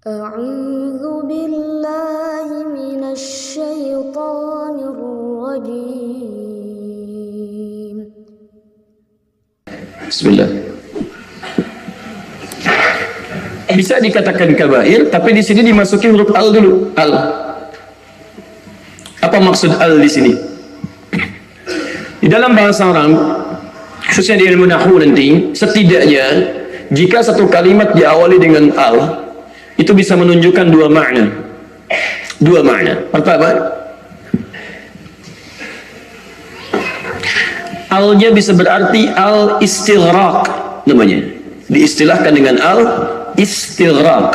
أعوذ بالله من الشيطان الرجيم. Bismillah. Bisa dikatakan kabair, tapi di sini dimasuki huruf al dulu. Al. Apa maksud al di sini? Di dalam bahasa Arab, khususnya di ilmu nahwu nanti, setidaknya jika satu kalimat diawali dengan al, itu bisa menunjukkan dua makna. Dua makna. Pertama, al-nya bisa berarti al-istighraq namanya. Diistilahkan dengan al-istighraq.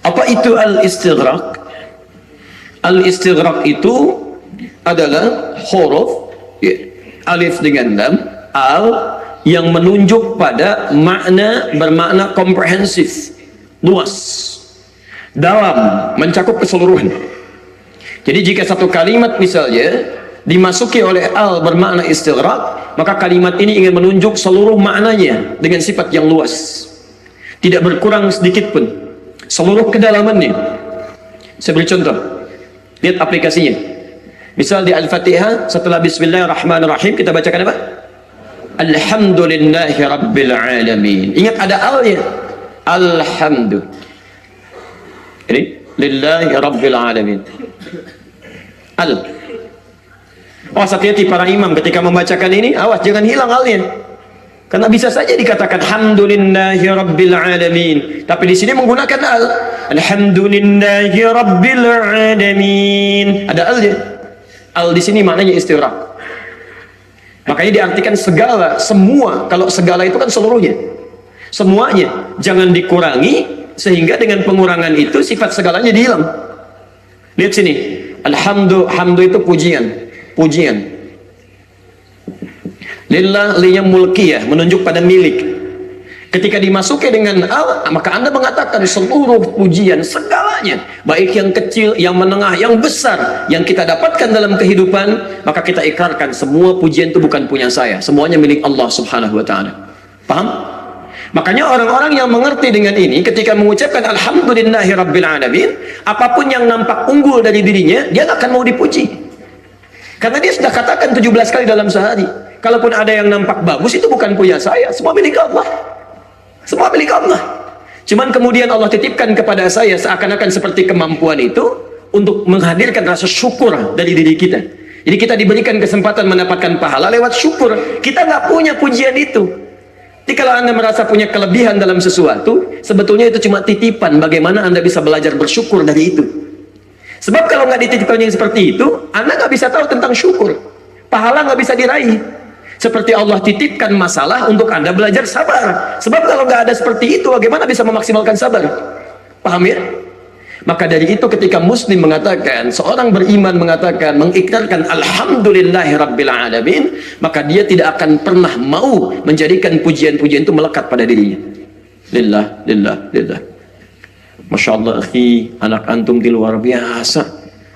Apa itu al-istighraq? Al-istighraq itu adalah huruf alif dengan lam, al, yang menunjuk pada makna bermakna komprehensif, luas, dalam, mencakup keseluruhan. Jadi jika satu kalimat misalnya dimasuki oleh al bermakna istighraq, maka kalimat ini ingin menunjuk seluruh maknanya dengan sifat yang luas, tidak berkurang sedikit pun, seluruh kedalamannya. Saya beri contoh, lihat aplikasinya. Misal di Al-Fatihah, setelah Bismillahirrahmanirrahim kita bacakan apa? Alhamdulillahi Rabbil Alamin. Ingat ada al-nya. Alhamdulillah. Ini lillahi Rabbil Alamin. Al. Awas hati-hati para imam ketika membacakan ini, awas jangan hilang al-nya. Karena bisa saja dikatakan Alhamdulillahi Rabbil Alamin, tapi di sini menggunakan al. Alhamdulillahi Rabbil Alamin. Ada al-nya. Al di sini maknanya istighraq. Makanya diartikan segala, semua. Kalau segala itu kan seluruhnya, semuanya. Jangan dikurangi sehingga dengan pengurangan itu sifat segalanya dihilang. Lihat sini, hamdu itu pujian, pujian. Lillah, liya mulkiyah, menunjuk pada milik. Ketika dimasuki dengan al, maka Anda mengatakan seluruh pujian, segalanya, baik yang kecil, yang menengah, yang besar, yang kita dapatkan dalam kehidupan, maka kita ikrarkan semua pujian itu bukan punya saya, semuanya milik Allah Subhanahu wa Ta'ala. Paham? Makanya orang-orang yang mengerti dengan ini, ketika mengucapkan Alhamdulillahi Rabbil Alamin, apapun yang nampak unggul dari dirinya, dia akan mau dipuji. Karena dia sudah katakan 17 kali dalam sehari, kalaupun ada yang nampak bagus, itu bukan punya saya, semua milik Allah. Semua milik Allah. Cuman kemudian Allah titipkan kepada saya seakan-akan seperti kemampuan itu untuk menghadirkan rasa syukur dari diri kita. Jadi kita diberikan kesempatan mendapatkan pahala lewat syukur. Kita nggak punya pujian itu. Jadi kalau Anda merasa punya kelebihan dalam sesuatu, sebetulnya itu cuma titipan. Bagaimana Anda bisa belajar bersyukur dari itu. Sebab kalau nggak dititipkan yang seperti itu, Anda nggak bisa tahu tentang syukur. Pahala nggak bisa diraih. Seperti Allah titipkan masalah untuk Anda belajar sabar. Sebab kalau nggak ada seperti itu, bagaimana bisa memaksimalkan sabar? Paham ya? Maka dari itu ketika Muslim mengatakan, seorang beriman mengatakan, mengikrarkan Alhamdulillahi Rabbil Alamin, maka dia tidak akan pernah mau menjadikan pujian-pujian itu melekat pada dirinya. Lillah, lillah, lillah. Masya Allah, akhi, anak antum di luar biasa.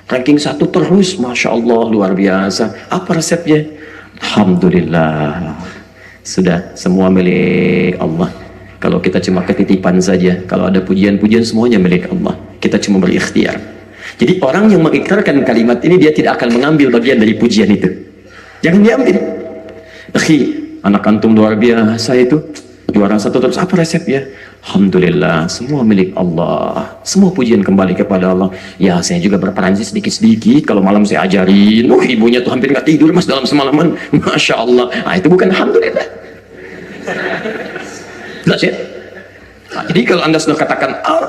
Ranking 1 terus, Masya Allah, luar biasa. Apa resepnya? Alhamdulillah, sudah semua milik Allah. Kalau kita cuma ketitipan saja, kalau ada pujian-pujian semuanya milik Allah, kita cuma berikhtiar. Jadi orang yang mengikrarkan kalimat ini, dia tidak akan mengambil bagian dari pujian itu. Jangan diambil. Akhi, anak antum luar biasa itu, juara 1 terus. Apa resepnya? Alhamdulillah, semua milik Allah, semua pujian kembali kepada Allah. Ya, saya juga berperan sedikit-sedikit. Kalau malam saya ajarin, ibunya tuh hampir nggak tidur mas dalam semalaman. Masya Allah. Nah, itu bukan Alhamdulillah. Jelas ya? Nah, jadi kalau Anda sudah katakan al,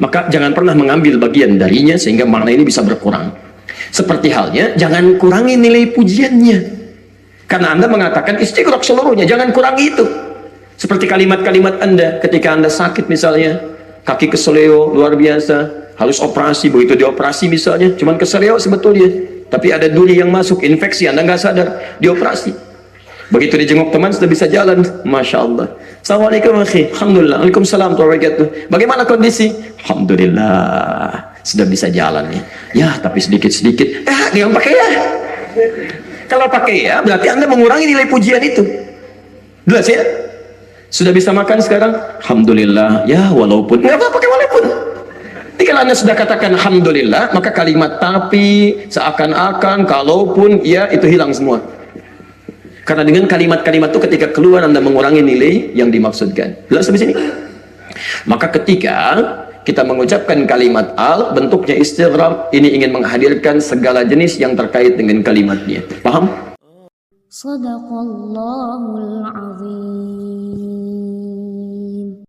maka jangan pernah mengambil bagian darinya sehingga makna ini bisa berkurang. Seperti halnya, jangan kurangi nilai pujiannya. Karena Anda mengatakan istighraq seluruhnya, jangan kurangi itu. Seperti kalimat-kalimat Anda ketika Anda sakit misalnya, kaki keseleo luar biasa, harus operasi, begitu dioperasi misalnya, cuman keseleo sebetulnya, tapi ada duri yang masuk, infeksi, Anda nggak sadar, dioperasi. Begitu dijenguk teman sudah bisa jalan, Masya Allah. Assalamualaikum akhi, Alhamdulillah, Waalaikumsalam warahmatullahi wabarakatuh. Bagaimana kondisi? Alhamdulillah, sudah bisa jalan ya. Ya, tapi sedikit-sedikit, jangan pakai ya. Kalau pakai ya, berarti Anda mengurangi nilai pujian itu. Jelas ya? Sudah bisa makan sekarang? Alhamdulillah. Ya, walaupun. Nggak apa-apa pakai walaupun. Jadi kalau Anda sudah katakan Alhamdulillah, maka kalimat tapi, seakan-akan, kalaupun, ya, itu hilang semua. Karena dengan kalimat-kalimat itu ketika keluar Anda mengurangi nilai yang dimaksudkan. Jelas sampai sini? Maka ketika kita mengucapkan kalimat al, bentuknya istighraq, ini ingin menghadirkan segala jenis yang terkait dengan kalimatnya. Paham? Sadaqallahul azim.